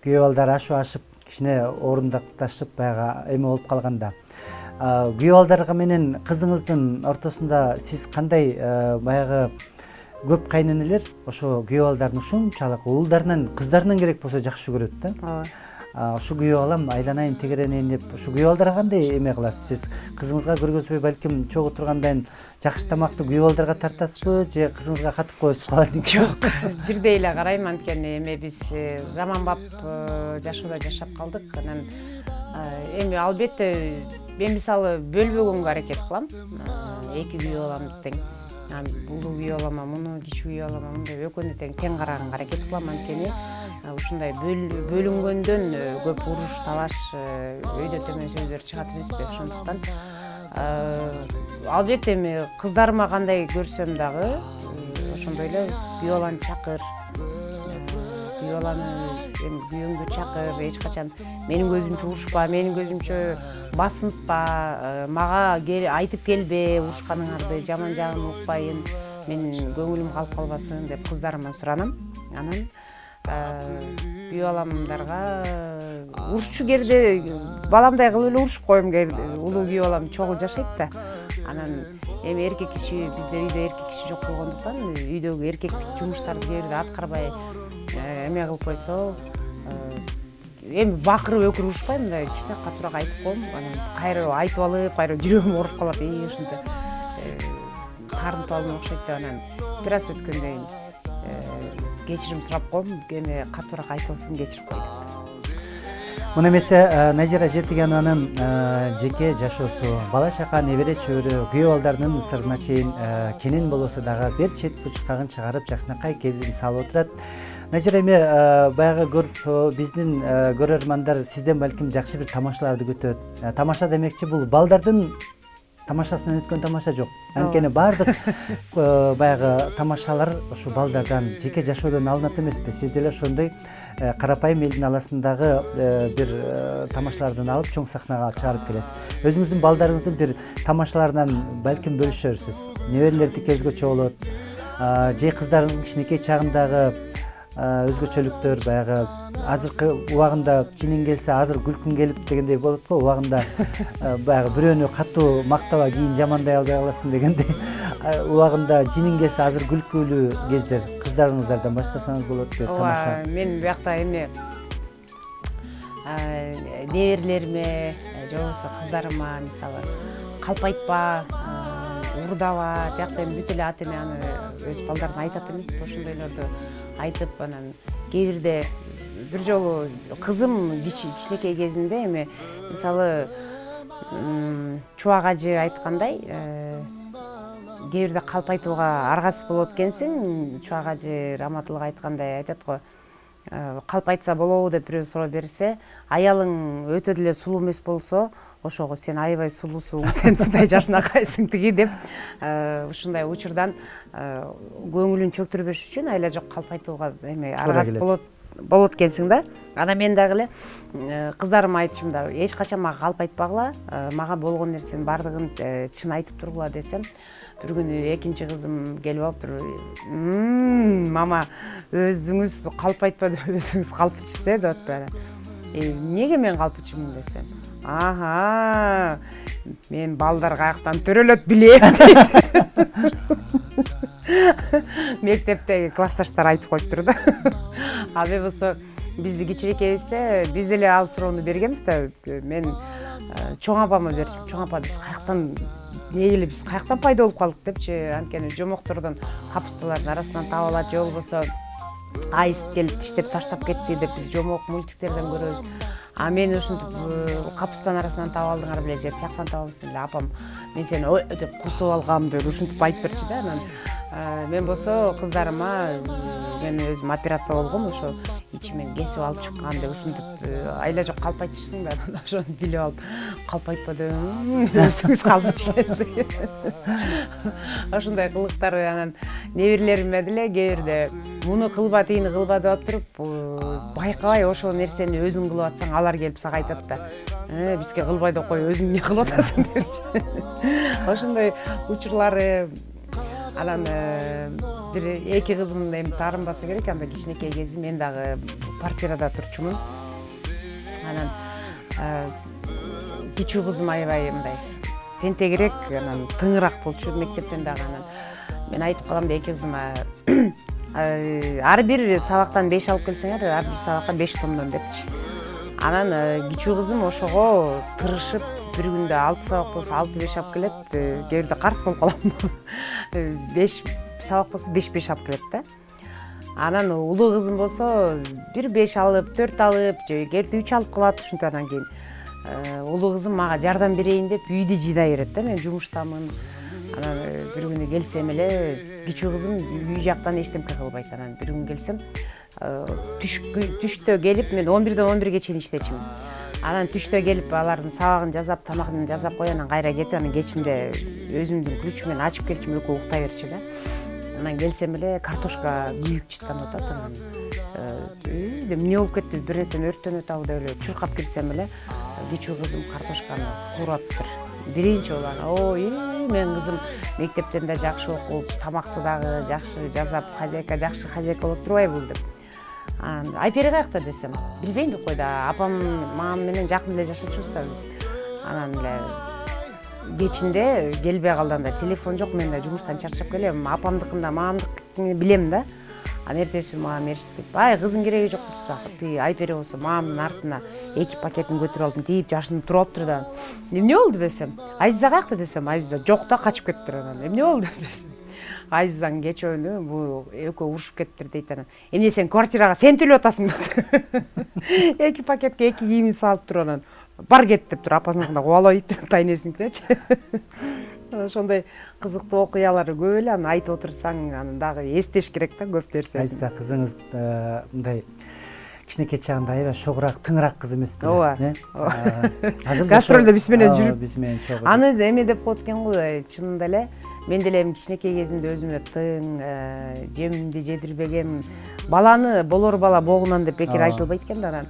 Күйөө балдар ашып кичине орундакташып баягы эме болуп калганда. Күйөө балдарга менен кызыңыздын ортосунда сиз кандай баягы көп кайненелер ошо күйөө балдарын ушунчалык уулдарынан, кыздарынан керек болсо жакшы көрөт да. Ооба. Ушу күйөө балам айланайын, тегеренейин деп ушу күйөө балдарга кандай эме кыласыз? Сиз кызыңызга көргөзбөй балким чогуу тургандан жакшы тамакты күйөө балдарга тартасызбы, же кызыңызга катып коесуз калат? Жок, бирдей эле карайм, анткени эми биз заманбап жашоодо жашап калдык. Анан эми албетте мен мисалы бөлбөгөнгө аракет кылам. Эки күйөө баламды тең. Улуу күйөө балама муну, кичүү күйөө балама муну деп экөөнү тең караганга аракет кылам, анткени ушундай бөлүнгөндөн көп уруш, талаш, өйдө төмөн сөздөр чыгат эмеспи. Ошондуктан албетте эми кыздарыма кандай көрсөм дагы ошондой эле күйөө баланы чакыр, күйөө баланы эми күйөөңдү чакыр, эч качан менин көзүмчө урушпа, менин көзүмчө басынтпа, мага айтып келбе, урушканыңарды жаман жагын укпайын, менин көңүлүм калып калбасын деп кыздарыман суранам. Анан күйөө баламдарга урушчу кезде баламдай кылып эле урушуп коем. Улуу күйөө балам чогуу жашайт да. Анан эми эркек киши, бизде үйдө эркек киши жок болгондуктан үйдөгү эркектик жумуштарды кээ бирде аткарбай эме кылып койсо, эми бакырып өкүрүп урушпайм да, кичине катуураак айтып коем. Анан кайра айтып алып, кайра жүрөгүм ооруп калат. Ушинтип карынтып алган окшойт деп анан бир аз өткөндөн кийин кечирим сурап коем, эми катуураак айтып алсам кечирип кой деп. Мына эмесе Назира Жетигенованын жеке жашоосу, бала чака, небере чөбөрө, күйөө балдарынын сырына чейин кенен болосо дагы бир чет бучкагын чыгарып жакшынакай келин салып отурат. Назира эми баягы көрүп биздин көрөрмандар сизден балким жакшы бир тамашаларды күтөт. Тамаша демекчи бул балдардын тамашасынан өткөн тамаша жок. Анткени баардык баягы тамашалар ушу балдардан, жеке жашоодон алынат эмеспи? Сиз деле ошондой карапайым элдин аласындагы бир тамашалардан алып чоң сахнага чыгарып келесиз. Өзүңүздүн балдарыңыздын бир тамашаларынан балким бөлүшөрсүз. Неберелердики өзгөчө болот. Же кыздарыңыздын кичинекей чагындагы өзгөчөлүктөр, баягы азыркы убагында чиниң келсе азыр күлкүң келип дегендей болот го, убагында баягы бирөөнү катуу мактабай кийин жамандай албай каласың дегендей, убагында чиниң келсе азыр күлкүлүү кездер кыздарыңыздардан баштасаңыз болот деп тамаша. Ооба, мен биякта эми неберелериме же болбосо кыздарыма мисалы калп айтпа, урдаба, жакта эми бүт эле ата эне аны өз балдарына айтат эмеспи, ошондойлорду айтып, анан кээ бирде бир жолу кызым кичинекей кезинде эми мисалы чубак ажы айткандай кээ бирде калп айтууга аргасыз болот экенсиң. Чубак ажы Раматылык айткандай айтат го, калп айтса болобу деп бирөө суроо берсе, аялың өтө деле сулуу эмес болсо, ошого сен аябай сулуусуң, сен мындай жашынакайсың тиги деп ушундай учурдан көңүлүн чөктүрбөш үчүн айла жок калп айтууга эме аргасыз болот экенсиң да. Анан мен дагы эле кыздарыма айтышымда, эч качан мага калп айтпагыла, мага болгон нерсенин баардыгын чын айтып тургула десем, бир күнү экинчи кызым келип алыптыр. Мама, өзүңүз калп айтпады, өзүңүз калпычысыз деп атпайбы? Неге мен калпычымын десем, аха, мен балдар каяктан төрөлөт билем. Мектептеги классташтар айтып коюптур да. Ал эми болсо бизди кичинекейибизде биз деле ал суроону бергенбиз да. Мен чоң апама берчим. Чоң апа, биз каяктан эле биз каяктан пайда болуп калдык депчи. Анткени жомоктордон капусталардын арасынан таап алат, же болбосо айыз келип тиштеп таштап кетти деп биз жомок мультиктерден көрөбүз. А мен ушинтип капустанын арасынан таап алдыңар беле, же тияктан таап алсың эле, апам мен сени ой деп кусуп алгам деп ушинтип айтып берчү да. Анан мен болсо кыздарыма, мен өзүм операция болгом, ошо ичимен кесип алып чыккан деп ушинтип айла жок калп айтышсың да, ошону билип алып калп айтпады, өзүңүз калпычы экенсиз. Ошондой кылыктар анан неберелериме деле кээ бирде муну кылба, тигини кылба деп туруп, байкабай ошол нерсени өзүң кылып атсаң, алар келип сага айтат да. Бизге кылбай деп кой, өзүң эмне кылып атасың деп. Ошондой учурлары. Анан бир эки кызым эми таарынбаса керек, анда кичинекей кези мен дагы квартирада турчумун. Анан кичүү кызым аябай мындай тентегирээк, анан тыңыраак болчу мектептен дагы. Анан мен айтып калам да эки кызыма, ар бир сабактан 5 алып келсеңер, ар бир сабакка 5 сомдон депчи. Анан кичүү кызым ошого тырышып, бир күндө 6 сабак болсо 6-5 алып келет, кээ бирде карсы болуп калам. 5 сабак болсо 5-5 алып келет да. Анан улуу кызым болсо бир 5 алып, 4 алып, же кээ бирде 3 алып калат. Ушинтип анан кийин улуу кызым мага жардам берейин деп үйдү жыйнай берет да. Мен жумуштамын. Анан бир күнү келсем эле, кичүү кызым үй жактан эчтеме кылбайт. Анан бир күн келсем, түштө келип, мен 11ден 11ге чейин иштечимин. Анан түштө келип алардын сабагын жасап, тамагын жасап коюп, анан кайра кетип, анан кечинде өзүмдүн ключ менен ачып келчим, экөө уктай берчү да. Анан келсем эле картошка күйүк чытканып атат. Анан эмне болуп кетти, бир нерсени өрттөнүп атабы деп эле чуркап кирсем эле, кичүү кызым картошканы куураптыр. Биринчи боло, ой, мен кызым мектептен да жакшы окуп, тамакты дагы жакшы жасап, хозяйка жакшы хозяйка болуп турбайбы деп. Айпери каякта десем, билбейм деп койду. Апам мамам менен жакын эле жашачубуз да. Анан эле кечинде келбей калганда телефон жок, мен да жумуштан чарчап келем. Апамдыкын да мамамдыкын билем да. Анан эртеси мамам ээрчитип, ай кызың кереги жок деп тиги Айпери болсо мамамдын артына 2 пакетин көтөрүп алдым, тийип жашынып туруп алыптыр да. Эмне болду десем, Айза каякта десем, Айза жок да, качып кетиптир. Анан эмне болду десем, Айзаң кечөөнү бул экөө урушуп кетиптир дейт. Анан эмне сен квартирага сен төлөп атасың деп. 2 пакетке 2 кийимин салып туруп, анан бар кет деп туруп апасыныкына кубалайт, тайнерсиңкичи. Ошондой кызыктуу окуялар көп эле, аны айтып отурсаң, аны дагы эстеш керек да көп нерсесин. Айза кызыңыз мындай кичинекей чагында аябай шогураак, тыңыраак кыз эмеспи? Ооба. Гастролдо биз менен жүрүп, аны эме деп коет экен го, чынында эле. Мен деле кичинекей кезимде өзүмө тың, жемимди жедирбегем, баланы болор бала богунан деп бекер айтылбайт экен да. Анан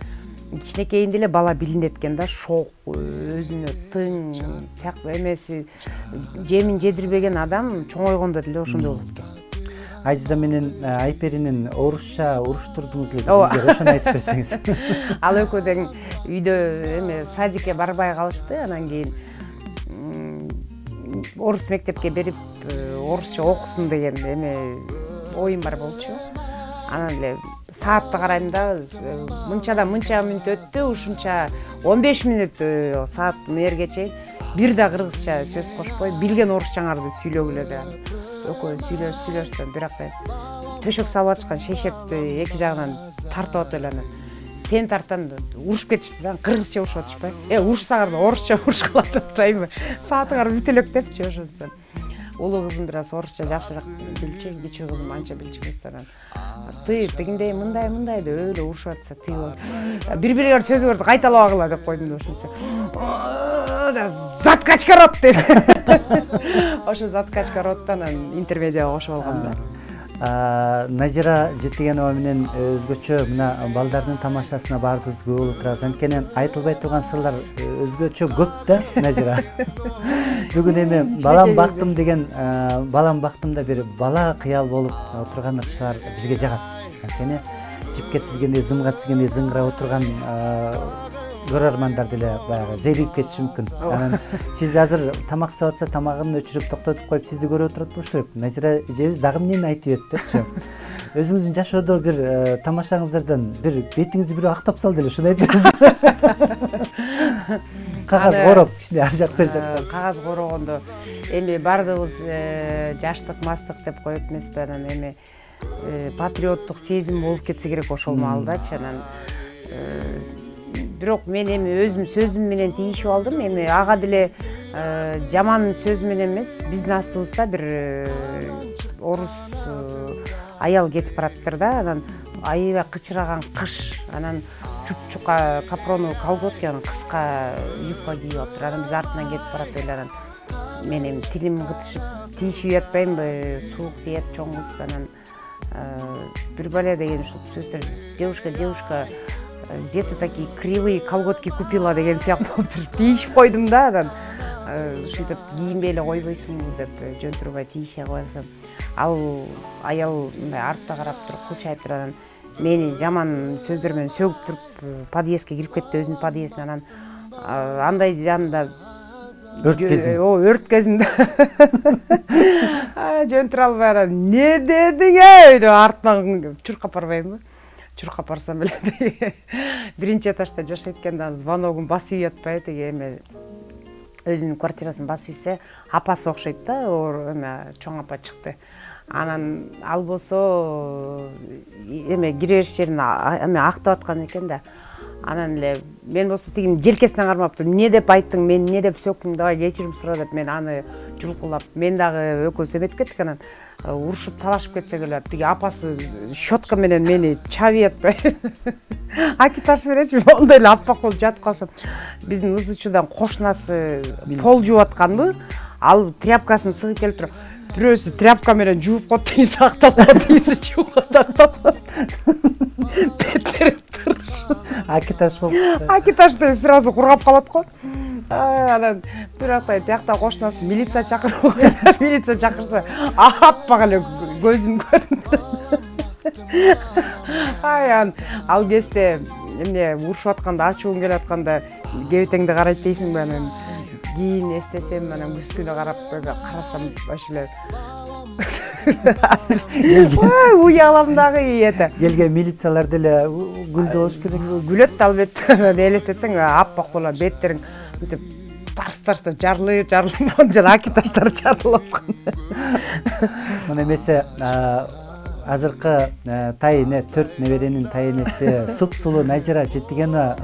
кичинекейинде эле бала билинет экен да, шок, өзүнө тың, тияк эмеси, жемин жедирбеген адам чоңойгондо деле ошондой болот экен. Айза менен Айперинин орусча уруштурдуңуз эле, ошону айтып берсеңиз. Ал экөө тең үйдө эме садикке барбай калышты, анан кийин орус мектепке берип, орусча окусун деген эме оюм бар болчу. Анан эле саатты карайм да, мынчадан мынча мүнөт өттү, ушунча 15 мүнөт саат мээрге чейин бир да кыргызча сөз кошпой, билген орусчаңарды сүйлөгүлө деп. Экөө сүйлөштү, бирок төшөк салып атышкан шешепти эки жагынан тартып атып эле анан сен тартан урушуп кетишти да, кыргызча урушуп атышпайбы. Урушсаңар да орусча урушкула деп атпайбы. Саатыңар бүт элек депчи ошентсем. Улуу кызым бир аз орусча жакшыраак билчү, кичүү кызым анча билчү эмес да. Ты тигиндей мындай деп өлө урушуп атса, ты бири-бириңер сөзүңөрдү кайталабагыла деп койдум да ошентсе. Заткачка рот деди. Ошо заткачка роттан интермедияга кошуп алгам да. Назира Жетигенова менен өзгөчө мына балдардын тамашасына баарыбыз көп болуп турабыз. Анткени айтылбай турган сырлар өзгөчө көп да, Назира. Бүгүн эми балам бактым деген, балам бактымда бир бала кыял болуп отурган ырчылар бизге жагат. Анткени жипке тизгендей, зымга тизгендей зыңгырап отурган көрөрмандар деле баягы зеригип кетиши мүмкүн. Анан сиз азыр тамак сап атса тамагын өчүрүп токтотуп коюп сизди көрүп отурат болуш керек. Назира эжебиз дагы эмнени айтып ет депчи. Өзүңүздүн жашоодо бир тамашаңыздардан бир бетиңизди бирөө актап салды эле, шуну айтыңыз. Кагаз короп кичине ар жак бер жакта. Кагаз корогондо эми баардыгыбыз жаштык, мастык деп коет эмеспи, анан эми патриоттук сезим болуп кетсе керек ошол маалдачы. Анан бирок мен эми өзүм сөзүм менен тийишип алдым. Эми ага деле жаман сөз менен эмес, биздин астыбызда бир орус аял кетип бараттыр да. Анан аябай кычыраган кыш, анан чупчука капроновый колготки, анан кыска юбка кийип алыптыр. Анан биз артынан кетип барат эле. Анан мен эми тилим кытышып тийишип жатпаймынбы, суук тиет чоң кыз. Анан бир бале деген ушул сөздөр, девушка где-то такие кривые колготки купила деген сыяктуу бир тийишип койдум да. Анан ушинтип кийинбей эле койбойсуңбу деп жөнтүрбөй тийише коесам, ал аял мындай артта карап туруп кылчайып туруп, анан мени жаман сөздөр менен сөгүп туруп подъездге кирип кетти, өзүнүн подъездине. Анан андай жанында өрт кезинде жөнтүрө албай анан не дедиң деп артынан чуркап барбайбы? Чуркап барсам эле биринчи этажда жашайт экен да, звоногун басып уй атпайбы, тиги эме өзүнүн квартирасын басып ийсе, апасы окшойт да, эме чоң апа чыкты. Анан ал болсо эме кире бериш жерин эме актап аткан экен да. Анан эле мен болсо тигин желкесинен кармап, эмне деп айттың, мен эмне деп сөктүм, давай кечирим сура деп мен аны жулкулап, мен дагы экөөбүз эметип кеттик. Анан урушуп талашып кетсек эле, тиги апасы щетка менен мени чабый атпайбы. Акиташ мененчи моундай эле аппак болуп жатып калсам, биздин ызычуудан кошунасы пол жууп атканбы, ал тряпкасын сыгып келип туруп, бирөөсү тряпка менен жууп коет, тийиси актап коет, тийиси жууп актап коет. Акиташ болуп. Акиташ деп сразу кургап калат го. Анан бирокта тиякта кошунасы милиция чакырып койду. Милиция чакырса, аппак эле көзүм көрүндү. Ал кезде эмне урушуп атканда, ачууң келип атканда кебетеңди карайт дейсиңби, анан кийин эстесем, анан күзгүнө карасам ошо уялам дагы эте. Келген милициялар деле күлдү болуш керек. Күлөт албетте. Элестетсең аппак болот, беттериң мынтип тарс-тарс жарылып, жана акиташтар жарылып аткан. Мына эмесе азыркы тайыне, 4 неберенин тайынеси суп-сулуу Назира Жетигенова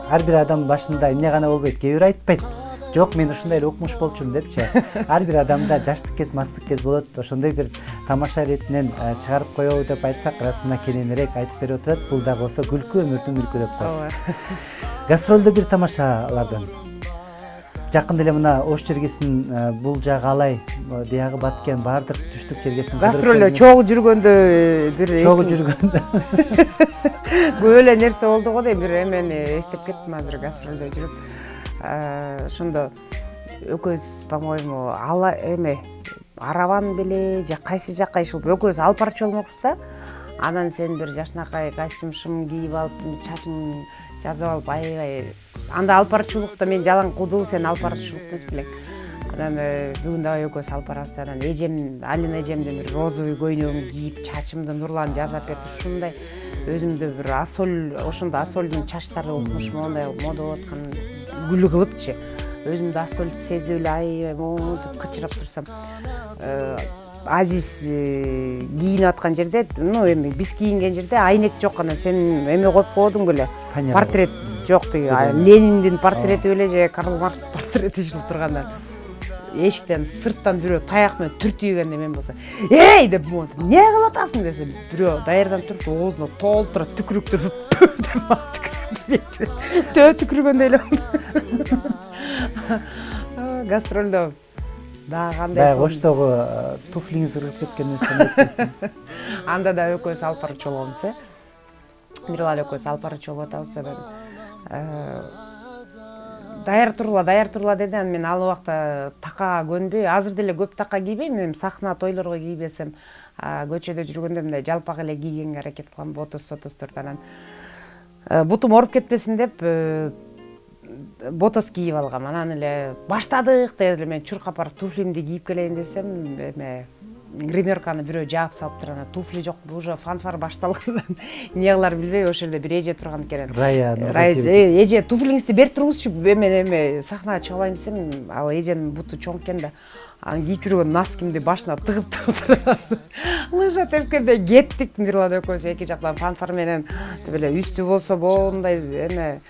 ар бир адам башында эмне гана болбойт, кээ бир айтпайт. Жок, мен ушундай эле окумуш болчумун депчи. Ар бир адамда жаштык кез, мастык кез болот. Ошондой бир тамаша иретинен чыгарып коебу деп айтсак, расында кененирээк айтып берип отурат. Бул дагы болсо күлкү, өмүрдүн мүлкү деп коет. Гастролдо бир тамашалардан. Жакында эле мына Ош Жергесинин бул жагы алай, биягы Баткен баардык түштүк жергесин. Гастролдо чогуу жүргөндө бир чогуу жүргөндө көп эле нерсе болду го дейм, бир эмени эстеп кеттим азыр гастролдо жүрүп. Ошондо экөөбүз, по-моему, Араван беле же кайсы жакка ишилип экөөбүз алып барчу болмокпуз да. Анан сен бир жашнакай костюм кийип алып, чачың жазып алып, аябай анда алып барчулукта мен жалаң кудул, сен алып барчулук эмес белең. Анан бүгүн дагы экөөбүз алып барабыз. Анан эжем, Алина эжемден бир розовый көйнөгүн кийип, чачымды нурланып жасап берди. Ушундай өзүмдө бир Асоль, ошондо Асольдун чачтары окумуш моундай мода болуп аткан гүл кылыпчы. Өзүмдү Асоль сезип эле аябай моунтип кычырап турсам, Азиз кийинип аткан жерде, ну эми биз кийинген жерде айнек жок, анан сен эме коюп койдуң беле, портрет жок, тиги Лениндин портрети беле же Карл Маркс портрети жылып тургандан. Эшиктен сырттан бирөө таяк менен түртүйгенде мен болсо, "Эй!" деп болот. "Не кылып атасың?" десе, бирөө даярдан туруп оозуна толтура түкүрүктүр деп түкүргөндөй эле болду. Гастролдо дагы кандай баягы оштогу туфлиңиз кыргып кеткен нерсени анда да экөөбүз алып барчу болобуз, Мирбал экөөбүз алып барчу болуп атабыз. Даяр турула деди. Анан мен ал убакта такага көнбөй, азыр деле көп така кийбейм. Мен сахна тойлорго кийбесем, көчөдө жүргөндө мындай жалпак эле кийгенге аракет кылам, ботос-сотосторду. Анан бутум ооруп кетпесин деп ботос кийип алгам. Анан эле баштадык деп эле мен чуркап барып туфлимди кийип келейин десем, эме гримерканы бирөө жаап салыптыр. Анан туфли жок, уже фанфар башталгандан эмне кыларын билбей ошол жерде бир эже турган экен. Эже туфлиңизди берип туруңузчу, эме сахнага чыга алайын десем, ал эженин буту чоң экен да. Анан кийип жүргөн носкимди башына тыгып турган. Лыжа тепкенде кеттик Мирбал экөөбүз эки жактан фанфар менен. Эле үстү болсо моундай эме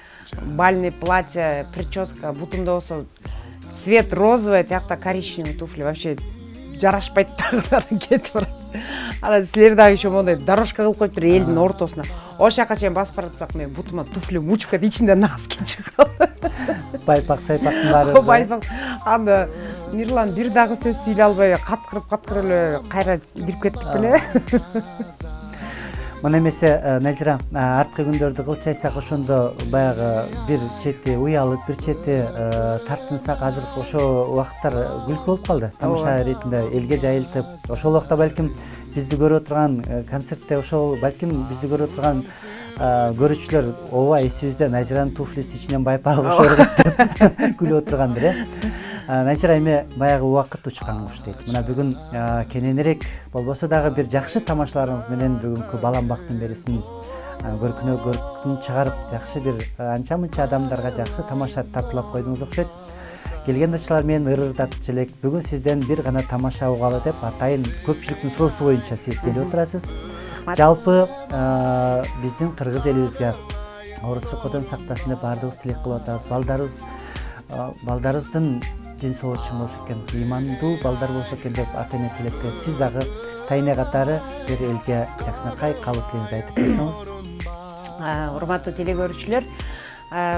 бальный платье, прическа, бутумда болсо цвет розовый, тиякта коричневый туфли, вообще жарашпайт дагы кетип барат. Анан силер дагы еще мондай дорожка кылып коюптур элдин ортосуна. Ошол жака чейин басып баратсак, мен бутума туфлим учуп кетип, ичинде носки чыгат. Байпак сайпактын баары. Байпак. Анда Мирлан бир дагы сөз сүйлөй албай каткырып эле кайра кирип кеттик беле. Мына эмесе Назира, арткы күндөрдү кылчайсак ошондо баягы бир чети уялып, бир чети тартынсак, азыр ошол убакыттар күлкү болуп калды. Тамаша иретинде элге жайылтып, ошол убакта балким бизди көрүп отурган концертте, ошол балким бизди көрүп отурган көрүүчүлөр ооба эсибизде Назиранын туфлиси ичинен байпагы ошоргут деп күлүп отургандыр, Назира, эми баягы убакыт учкан куш дейт. Мына бүгүн кененирээк болбосо дагы бир жакшы тамашаларыңыз менен бүгүнкү балам бактын берүүсүн көркүн чыгарып, жакшы бир анча мынча адамдарга жакшы тамаша тартуулап койдуңуз окшойт. Келген достор менен ырырдатчу элек. Бүгүн сизден бир гана тамаша угалы деп атайын көпчүлүктүн суроосу боюнча сиз келип отурасыз. Жалпы биздин кыргыз элибизге оорус кодон сактасын деп баардыгыбыз тилек кылып атабыз. Балдарыбыздын ден соолугу үчүн болсо экен, ыймандуу балдар болсо экен деп ата эне тилеп келет. Сиз дагы тайне катары бир элге жакшынакай калып келиңиз айтып койсоңуз. Урматтуу телекөрүүчүлөр,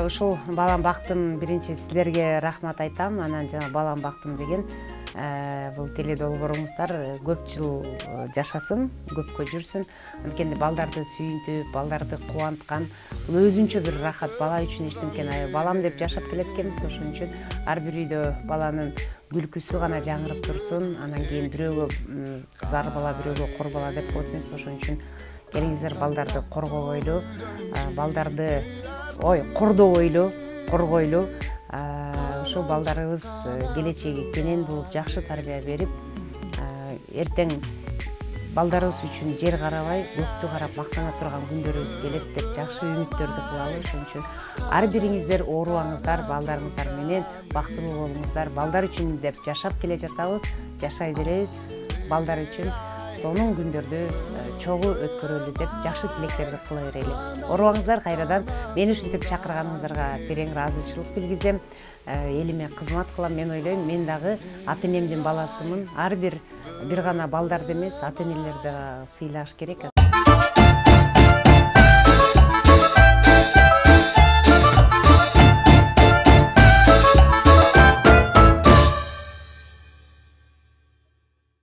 ушул балам бактым биринчи силерге рахмат айтам. Анан жана балам бактым деген бул теле долбооруңуздар көп жыл жашасын, көпкө жүрсүн. Анткени балдарды сүйүнтүп, балдарды кубанткан бул өзүнчө бир рахат. Бала үчүн эчтекен балам деп жашап келет экенбиз. Ошон үчүн ар бир үйдө баланын күлкүсү гана жаңырып турсун. Анан кийин бирөөгө кызар бала, бирөөгө кор бала деп коет эмеспи. Ошон үчүн келиңиздер балдарды коргойлу, балдарды кордобойлу, коргойлу. Ушул балдарыбыз келечеги кенен болуп, жакшы тарбия берип, эртең балдарыбыз үчүн жер карабай, көктү карап мактана турган күндөрүбүз келет деп жакшы үмүттөрдү кылалы. Ошон үчүн ар бириңиздер оорубаңыздар, балдарыңыздар менен бактылуу болуңуздар. Балдар үчүн деп жашап келе жатабыз, жашай беребиз. Балдар үчүн сонун күндөрдү чогуу өткөрөлү деп жакшы тилектерди кыла берели. Оорубаңыздар, кайрадан мени ушинтип чакырганыңыздарга терең ыраазычылык билгизем. Элиме кызмат кылам. Мен ойлойм, мен дагы ата энемдин баласымын. Ар бир гана балдарды эмес, ата энелерди сыйлаш керек.